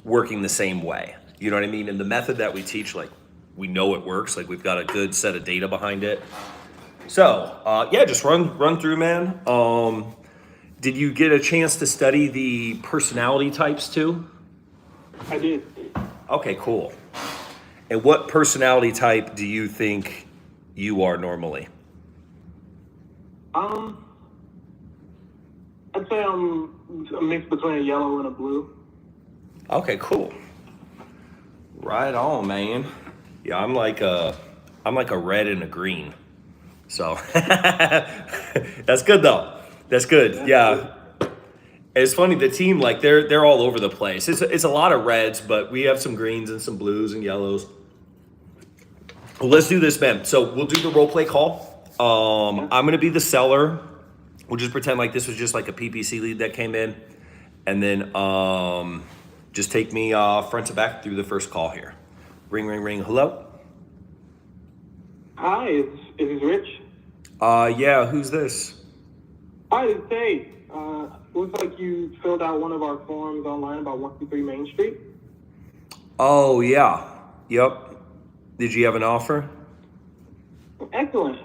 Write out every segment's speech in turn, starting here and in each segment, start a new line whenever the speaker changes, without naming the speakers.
working the same way. You know what I mean? And the method that we teach, like, we know it works. Like, we've got a good set of data behind it. So, yeah, just run through, man. Did you get a chance to study the personality types too?
I did.
Okay, cool. And what personality type do you think you are normally?
Um, I'd say I'm a mix between a yellow and a blue.
Okay, cool. Right on, man. Yeah, I'm like a red and a green. So that's good though. That's good.
That's good.
Yeah. It's funny, the team, like, they're all over the place. It's a lot of reds, but we have some greens and some blues and yellows. Well, let's do this, man. So we'll do the role play call.
Yeah.
I'm gonna be the seller. We'll just pretend like this was just like a PPC lead that came in, and then just take me front to back through the first call here. Ring, ring, ring. Hello.
Hi, is this Rich?
Yeah. Who's this?
Hi, it's Dave. Looks like you filled out one of our forms online about 123 Main Street.
Oh yeah. Yep. Did you have an offer?
Excellent.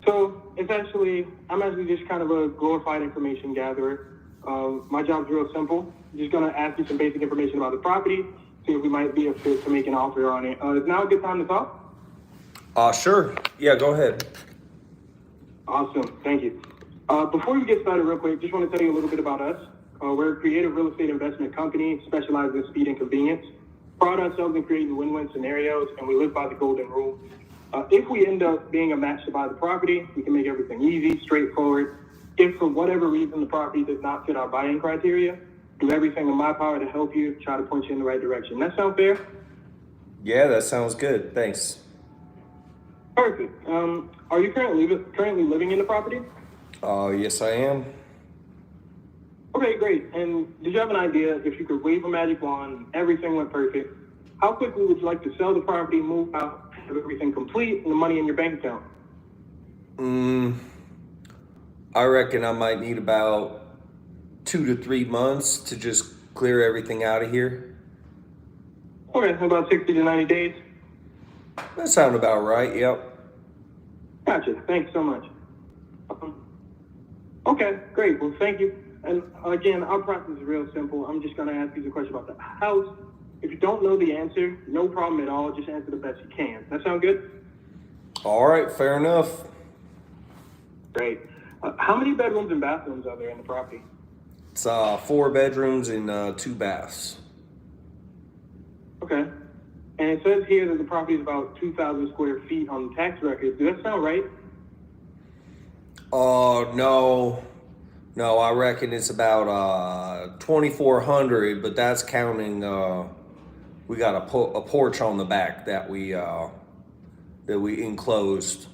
So essentially, I'm actually just kind of a glorified information gatherer. My job's real simple. Just gonna ask you some basic information about the property, see if we might be a fit to make an offer on it. Is now a good time to talk?
Sure. Yeah. Go ahead.
Awesome. Thank you. Before we get started real quick, just want to tell you a little bit about us. We're a creative real estate investment company specialized in speed and convenience. Pride ourselves in creating win-win scenarios, and we live by the golden rule. If we end up being a match to buy the property, we can make everything easy, straightforward. If for whatever reason the property does not fit our buying criteria, do everything in my power to help you, try to point you in the right direction. That sound fair?
Yeah, that sounds good. Thanks.
Perfect. Are you currently living in the property?
Yes, I am.
Okay, great. And did you have an idea if you could wave a magic wand and everything went perfect? How quickly would you like to sell the property, move out, have everything complete, and the money in your bank account?
I reckon I might need about 2 to 3 months to just clear everything out of here.
Okay, about 60 to 90 days.
That sound about right. Yep.
Gotcha. Thanks so much. Okay, great. Well, thank you. And again, our process is real simple. I'm just going to ask you the question about the house. If you don't know the answer, no problem at all. Just answer the best you can. That sound good?
All right. Fair enough.
Great. How many bedrooms and bathrooms are there in the property?
It's 4 bedrooms and 2 baths.
Okay. And it says here that the property is about 2,000 square feet on the tax record. Does that sound right?
No. No, I reckon it's about 2,400, but that's counting. We got a porch on the back that we enclosed.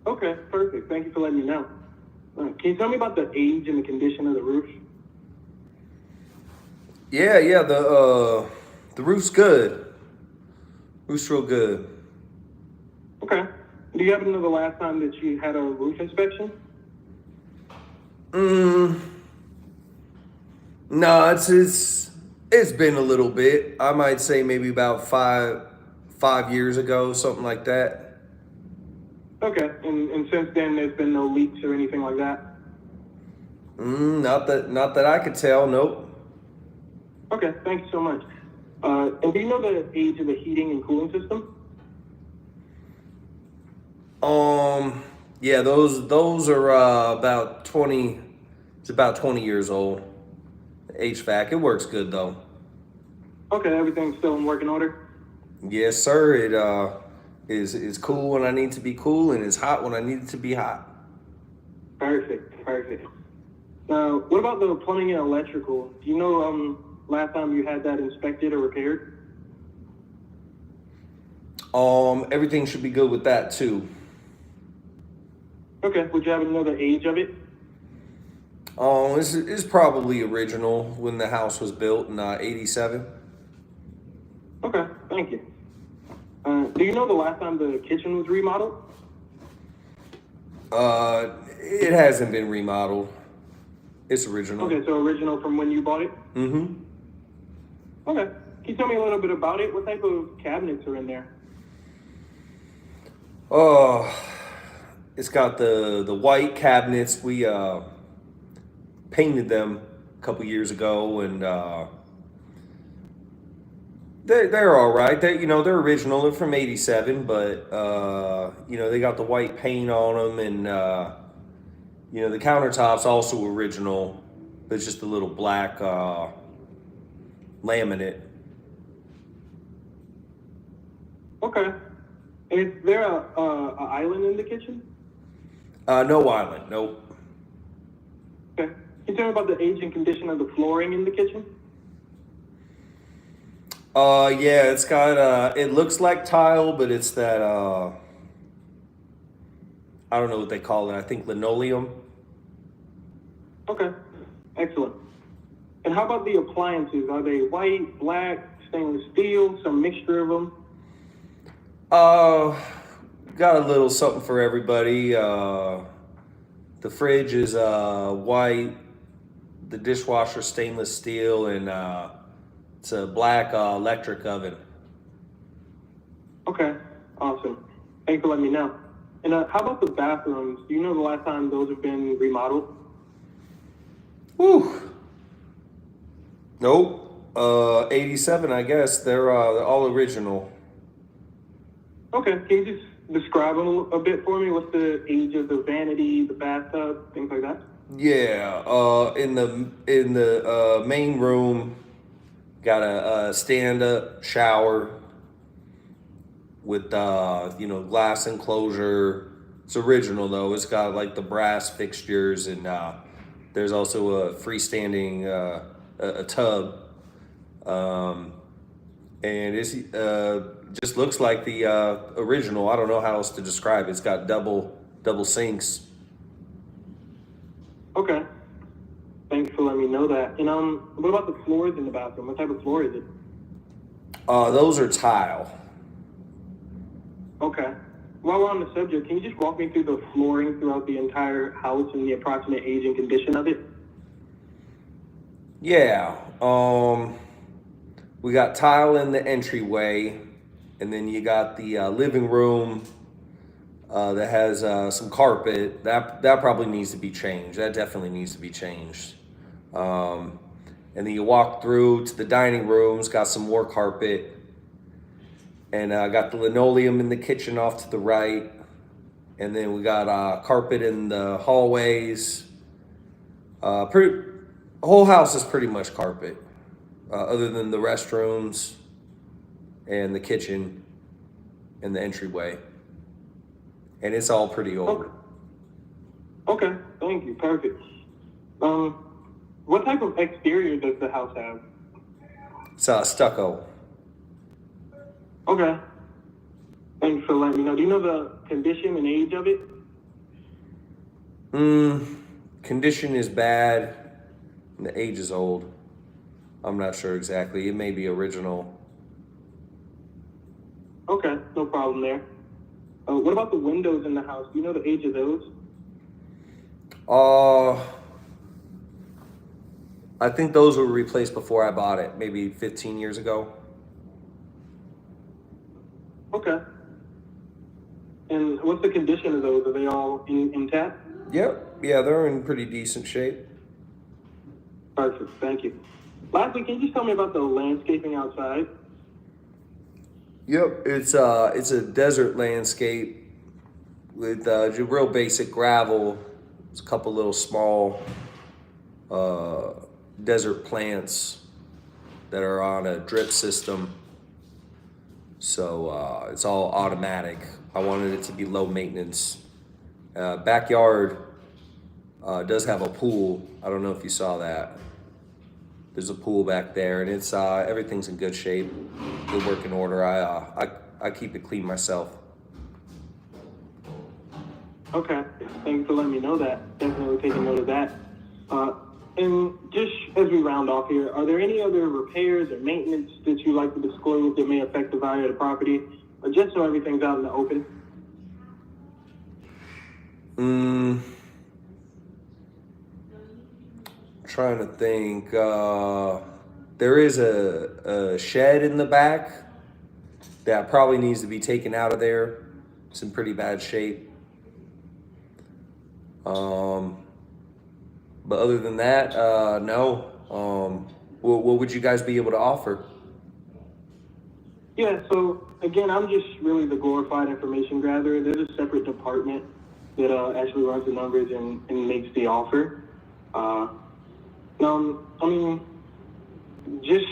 Okay, perfect. Thank you for letting me know. Can you tell me about the age and the condition of the roof?
Yeah. The roof's good. Roof's real good.
Okay. Do you happen to know the last time that you had a roof inspection?
No, it's been a little bit. I might say maybe about 5 years ago, something like that.
Okay. And since then, there's been no leaks or anything like that?
Not that I could tell. Nope.
Okay, thank you so much. And do you know the age of the heating and cooling system?
Yeah, those are about 20. It's about 20 years old. HVAC, it works good though.
Okay, everything's still in working order?
Yes, sir. It is cool when I need to be cool, and it's hot when I need it to be hot.
Perfect. What about the plumbing and electrical? Do you know last time you had that inspected or repaired?
Everything should be good with that too.
Okay, would you happen to know the age of it?
This is probably original when the house was built in '87.
Okay, thank you. Do you know the last time the kitchen was remodeled?
It hasn't been remodeled. It's original.
Okay, so original from when you bought it?
Mm-hmm.
Okay. Can you tell me a little bit about it? What type of cabinets are in there?
Oh, it's got the white cabinets. We painted them a couple years ago, and they're all right. They're original. They're from '87, but they got the white paint on them, and the countertops also original, but it's just a little black laminate.
Okay. And is there a island in the kitchen?
No island. Nope.
Okay. Can you tell me about the age and condition of the flooring in the kitchen?
Yeah, it's got it looks like tile, but it's that I don't know what they call it. I think linoleum.
Okay. Excellent. And how about the appliances? Are they white, black, stainless steel, some mixture of them?
Uh, got a little something for everybody. The fridge is white, the dishwasher stainless steel, and it's a black electric oven.
Okay. Awesome. Thanks for letting me know. And how about the bathrooms? Do you know the last time those have been remodeled?
Whew. Nope. 87, I guess. They're all original.
Okay. Can you just describe them a bit for me? What's the age of the vanity, the bathtub, things like that?
Yeah. In the main room, got a stand-up shower with glass enclosure. It's original though. It's got like the brass fixtures, and there's also a freestanding a tub, and it's just looks like the original. I don't know how else to describe it. It's got double sinks.
Okay. Thanks for letting me know that. And what about the floors in the bathroom? What type of floor is it?
Those are tile.
Okay. While we're on the subject, can you just walk me through the flooring throughout the entire house and the approximate age and condition of it?
Yeah. We got tile in the entryway, and then you got the living room that has some carpet. That probably needs to be changed. That definitely needs to be changed. And then you walk through to the dining room. It's got some more carpet. And got the linoleum in the kitchen off to the right. And then we got carpet in the hallways. The whole house is pretty much carpet, other than the restrooms and the kitchen and the entryway. And it's all pretty old.
Okay. Thank you. Perfect. What type of exterior does the house have?
It's stucco.
Okay. Thanks for letting me know. Do you know the condition and age of it?
Condition is bad, and the age is old. I'm not sure exactly. It may be original.
Okay, no problem there. What about the windows in the house? Do you know the age of those?
I think those were replaced before I bought it, maybe 15 years ago.
Okay. And what's the condition of those? Are they all intact?
Yep. Yeah, they're in pretty decent shape.
Perfect. Thank you. Lastly, can you just tell me about the landscaping outside?
Yep. It's a desert landscape with real basic gravel. It's a couple little small desert plants that are on a drip system. So it's all automatic. I wanted it to be low maintenance. Backyard does have a pool. I don't know if you saw that. There's a pool back there, and it's everything's in good shape, good working order. I keep it clean myself.
Okay. Thank you for letting me know that. Definitely taking note of that. And just as we round off here, are there any other repairs or maintenance that you'd like to disclose that may affect the value of the property, or just so everything's out in the open?
Trying to think. There is a shed in the back that probably needs to be taken out of there. It's in pretty bad shape. But other than that, no. What would you guys be able to offer?
Yeah, so again, I'm just really the glorified information gatherer. There's a separate department that actually runs the numbers and makes the offer. I mean, just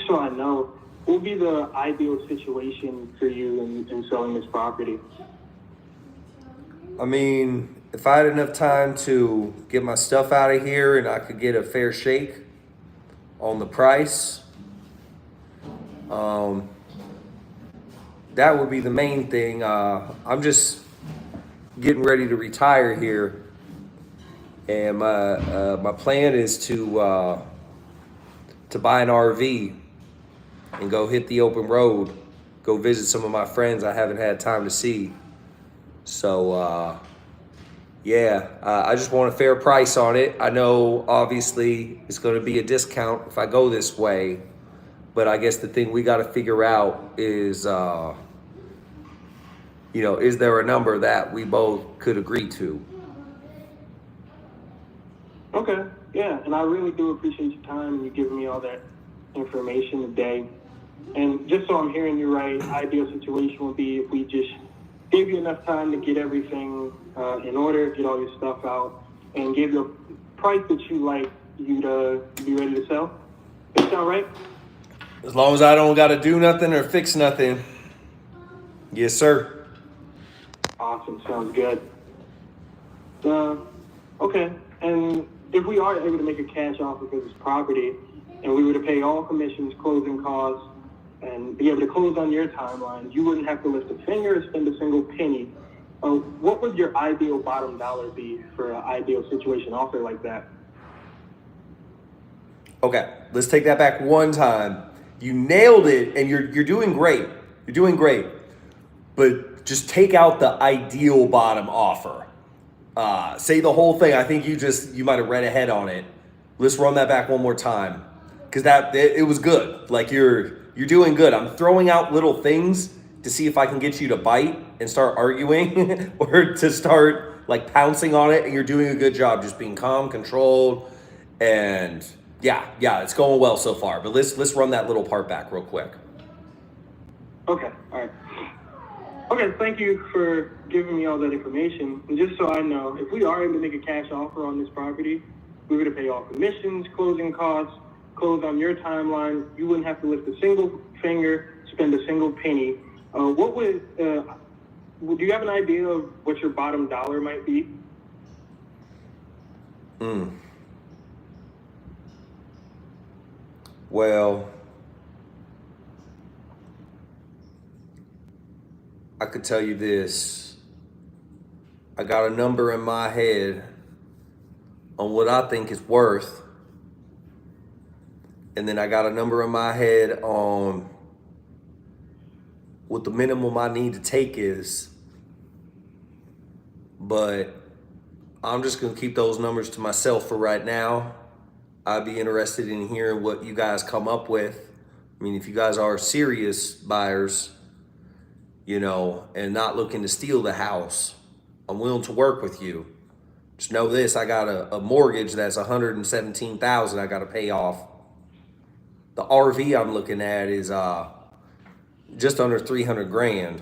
so I know, what would be the ideal situation for you in selling this property?
I mean, if I had enough time to get my stuff out of here and I could get a fair shake on the price, that would be the main thing. I'm just getting ready to retire here, and my plan is to buy an RV and go hit the open road, go visit some of my friends I haven't had time to see. So yeah, I just want a fair price on it. I know obviously it's going to be a discount if I go this way, but I guess the thing we got to figure out is, is there a number that we both could agree to?
Okay, yeah, and I really do appreciate your time and you giving me all that information today. And just so I'm hearing you right, ideal situation would be if we just gave you enough time to get everything in order, get all your stuff out, and give you a price that you like you to be ready to sell. Does that sound right?
As long as I don't got to do nothing or fix nothing. Yes, sir.
Awesome, sounds good. Okay, and if we are able to make a cash offer for this property, and we were to pay all commissions, closing costs, and be able to close on your timeline, you wouldn't have to lift a finger or spend a single penny. What would your ideal bottom dollar be for an ideal situation offer like that?
Okay, let's take that back one time. You nailed it, and you're doing great. You're doing great. But just take out the ideal bottom offer. Say the whole thing. I think you might have read ahead on it. Let's run that back one more time, because it was good. Like you're doing good. I'm throwing out little things to see if I can get you to bite and start arguing or to start like pouncing on it. And you're doing a good job just being calm, controlled, and yeah, it's going well so far. But let's run that little part back real quick.
Okay, all right. Okay, thank you for giving me all that information. And just so I know, if we are able to make a cash offer on this property, we were to pay all commissions, closing costs, close on your timeline, you wouldn't have to lift a single finger, spend a single penny. Do you have an idea of what your bottom dollar might be?
Well, I could tell you this. I got a number in my head on what I think it's worth. And then I got a number in my head on what the minimum I need to take is. But I'm just going to keep those numbers to myself for right now. I'd be interested in hearing what you guys come up with. I mean, if you guys are serious buyers, and not looking to steal the house, I'm willing to work with you. Just know this, I got a mortgage that's $117,000 I got to pay off. The RV I'm looking at is just under 300 grand.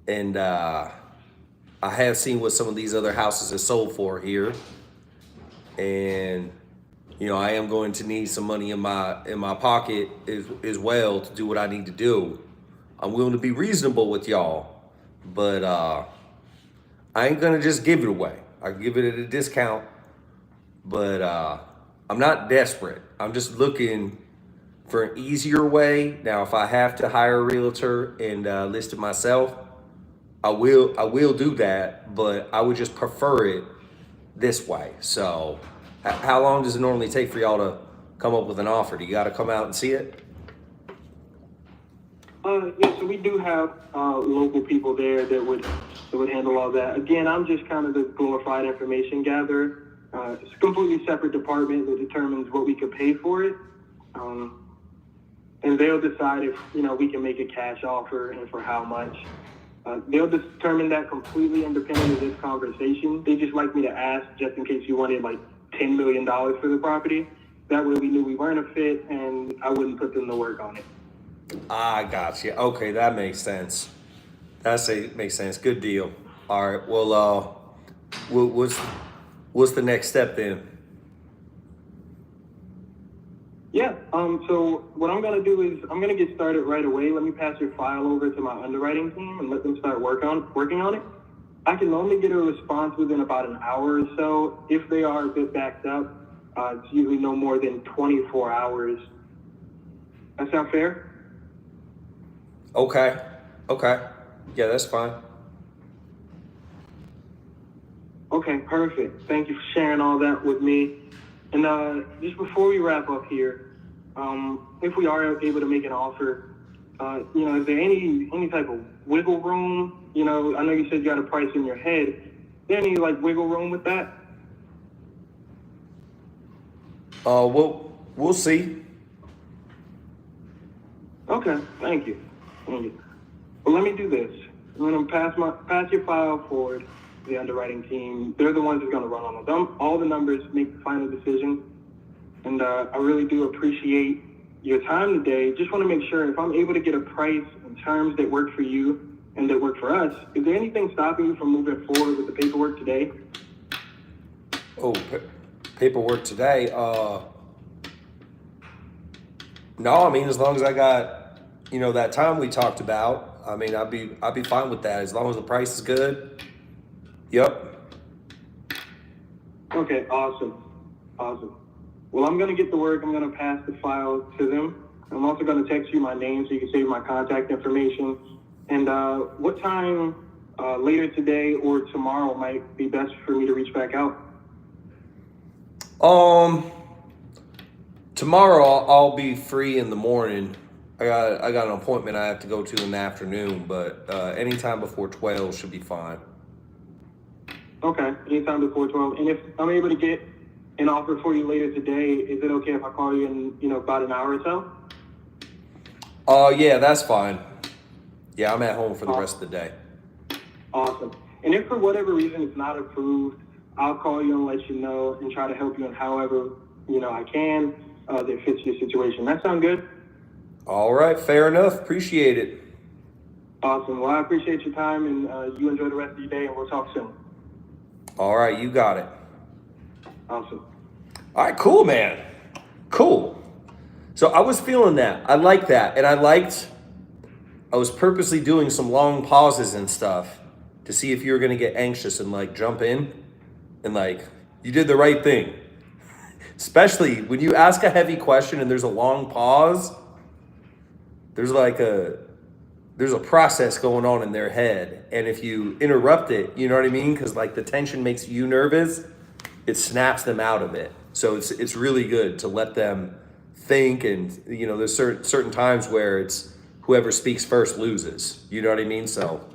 And I have seen what some of these other houses have sold for here. And I am going to need some money in my pocket as well to do what I need to do. I'm willing to be reasonable with y'all, but I ain't gonna just give it away. I give it at a discount, but I'm not desperate. I'm just looking for an easier way. Now, if I have to hire a realtor and list it myself, I will do that, but I would just prefer it this way. So how long does it normally take for y'all to come up with an offer? Do you got to come out and see it?
Yeah, so we do have local people there that would handle all that. Again, I'm just kind of the glorified information gatherer. It's a completely separate department that determines what we could pay for it. And they'll decide if, we can make a cash offer and for how much. They'll determine that completely independent of this conversation. They just like me to ask just in case you wanted like $10 million for the property. That way we knew we weren't a fit and I wouldn't put them to work on it.
I got you. Okay, that makes sense. Makes sense. Good deal. All right. Well, what's the next step then?
Yeah. So what I'm gonna do is I'm gonna get started right away. Let me pass your file over to my underwriting team and let them start working on it. I can normally get a response within about an hour or so. If they are a bit backed up, it's usually no more than 24 hours. That sound fair?
Okay. Yeah, that's fine.
Okay, perfect. Thank you for sharing all that with me. And just before we wrap up here, if we are able to make an offer, is there any type of wiggle room? I know you said you got a price in your head. Is there any wiggle room with that?
We'll see.
Okay, thank you. Well, let me do this. I'm gonna pass your file forward to the underwriting team. They're the ones who's gonna run all the numbers, make the final decision. And I really do appreciate your time today. Just want to make sure if I'm able to get a price and terms that work for you and that work for us, is there anything stopping you from moving forward with the paperwork today?
Oh, paperwork today. No, I mean, as long as I got, that time we talked about, I mean, I'd be fine with that as long as the price is good. Yep.
Okay, awesome. Well, I'm going to get to work. I'm going to pass the file to them. I'm also going to text you my name so you can save my contact information. And what time later today or tomorrow might be best for me to reach back out?
Tomorrow I'll be free in the morning. I got an appointment I have to go to in the afternoon, but anytime before 12 should be fine.
Okay, anytime before 12. And if I'm able to get an offer for you later today, is it okay if I call you in, about an hour or so?
Yeah, that's fine. Yeah, I'm at home for the rest of the day.
Awesome. And if for whatever reason it's not approved, I'll call you and let you know and try to help you in however, I can that fits your situation. That sound good?
All right, fair enough. Appreciate it.
Awesome. Well, I appreciate your time and you enjoy the rest of your day and we'll talk soon.
All right, you got it.
Awesome.
All right, cool, man. Cool. So I was feeling that. I like that. And I was purposely doing some long pauses and stuff to see if you were going to get anxious and jump in. And you did the right thing. Especially when you ask a heavy question and there's a long pause, there's a process going on in their head. And if you interrupt it, you know what I mean? Because the tension makes you nervous, it snaps them out of it. So it's really good to let them think. And, there's certain times where it's whoever speaks first loses. You know what I mean? So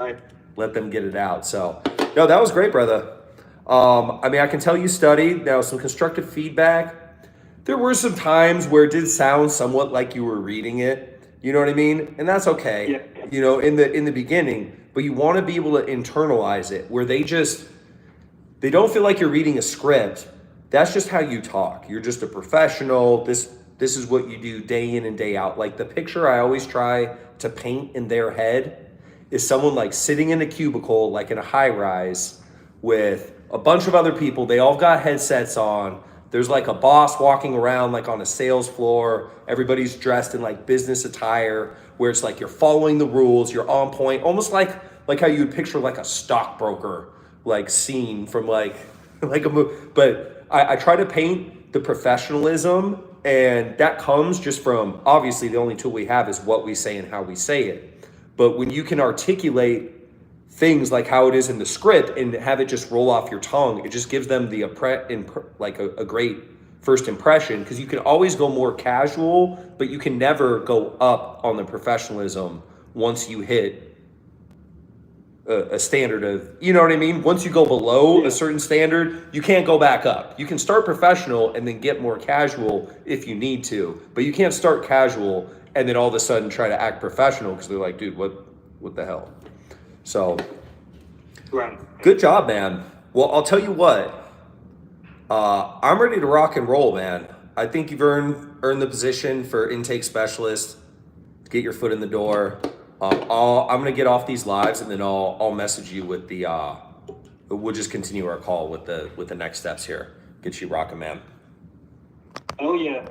let them get it out. So, no, that was great, brother. I can tell you studied. Now, some constructive feedback. There were some times where it did sound somewhat like you were reading it. You know what I mean? And that's okay.
Yeah.
In the beginning, but you want to be able to internalize it where they don't feel like you're reading a script. That's just how you talk. You're just a professional. This is what you do day in and day out. The picture I always try to paint in their head is someone sitting in a cubicle, in a high rise with a bunch of other people. They all got headsets on. There's a boss walking around on a sales floor. Everybody's dressed in business attire where it's you're following the rules. You're on point, almost like how you would picture a stockbroker scene from a movie. But I try to paint the professionalism, and that comes just from obviously the only tool we have is what we say and how we say it. But when you can articulate things how it is in the script and have it just roll off your tongue, it just gives them the a great first impression, because you can always go more casual, but you can never go up on the professionalism once you hit a standard of, you know what I mean? Once you go below
Yeah.
a certain standard, you can't go back up. You can start professional and then get more casual if you need to, but you can't start casual and then all of a sudden try to act professional because they're like, dude, what the hell? So,
Right.
good job, man. Well, I'll tell you what, I'm ready to rock and roll, man. I think you've earned the position for intake specialist. Get your foot in the door. I'm gonna get off these lives and then I'll message you with the. We'll just continue our call with the next steps here. Get you rocking, man.
Oh yeah.